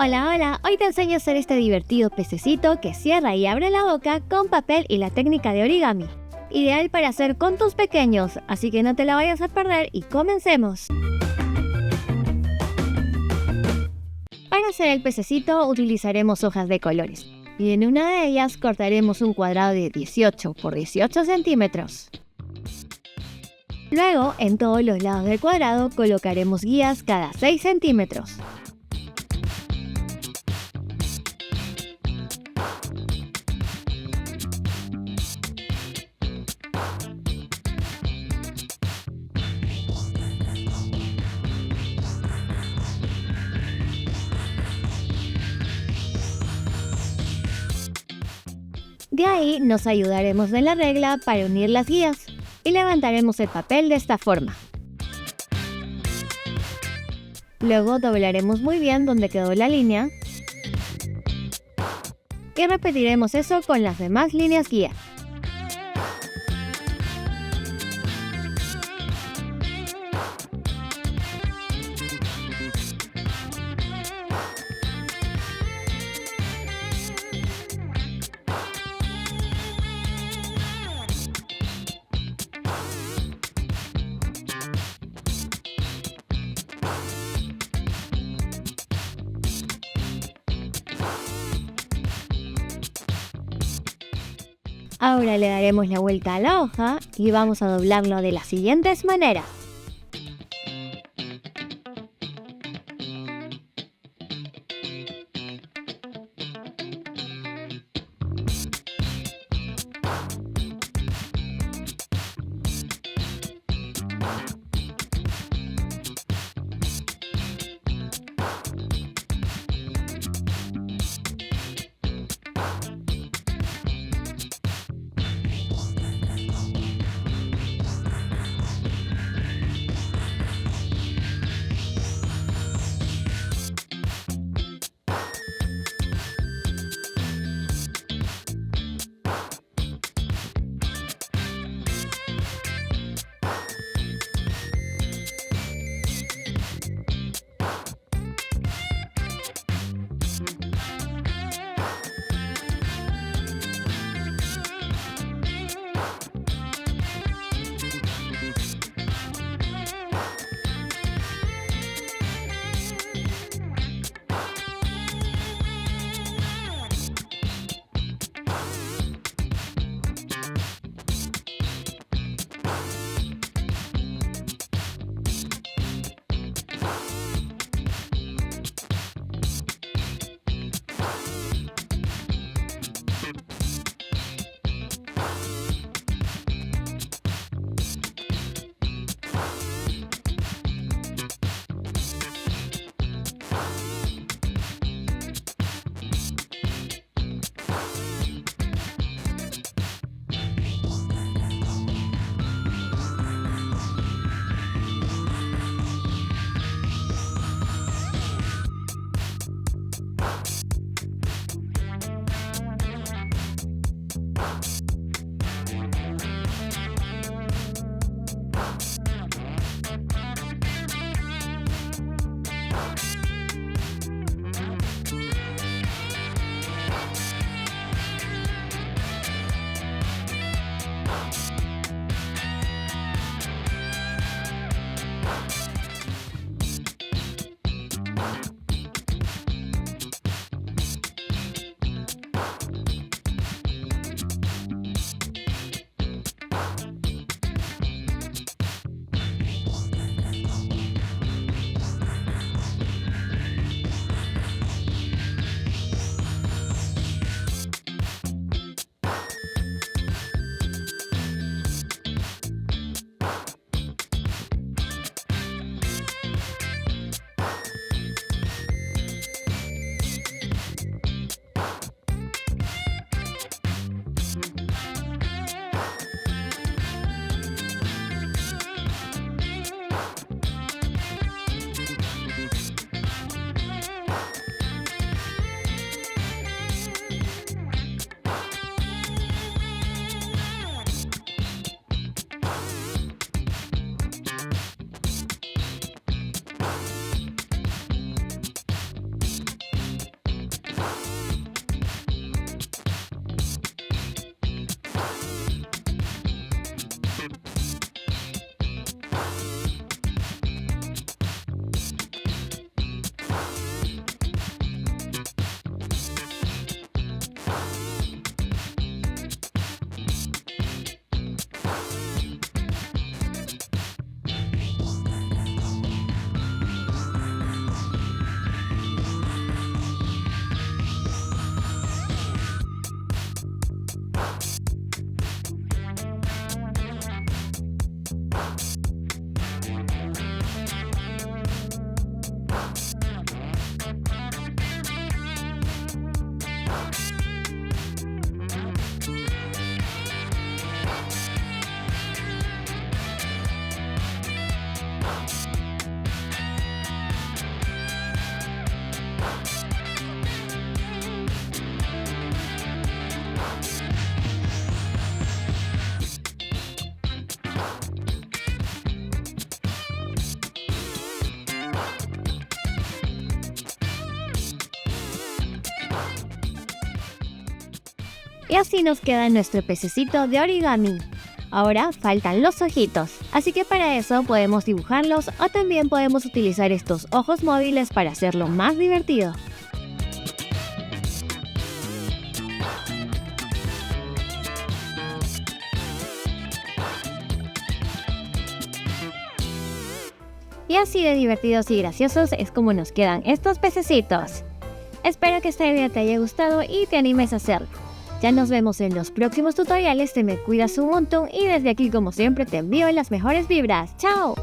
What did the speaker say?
Hola, hola, hoy te enseño a hacer este divertido pececito que cierra y abre la boca con papel y la técnica de origami. Ideal para hacer con tus pequeños, así que no te la vayas a perder y comencemos. Para hacer el pececito utilizaremos hojas de colores y en una de ellas cortaremos un cuadrado de 18 por 18 centímetros. Luego, en todos los lados del cuadrado colocaremos guías cada 6 centímetros. De ahí nos ayudaremos en la regla para unir las guías y levantaremos el papel de esta forma. Luego doblaremos muy bien donde quedó la línea y repetiremos eso con las demás líneas guía. Ahora le daremos la vuelta a la hoja y vamos a doblarlo de las siguientes maneras. Y así nos queda nuestro pececito de origami. Ahora faltan los ojitos, así que para eso podemos dibujarlos o también podemos utilizar estos ojos móviles para hacerlo más divertido. Y así de divertidos y graciosos es como nos quedan estos pececitos. Espero que esta idea te haya gustado y te animes a hacerlo. Ya nos vemos en los próximos tutoriales, te me cuidas un montón y desde aquí como siempre te envío las mejores vibras. ¡Chao!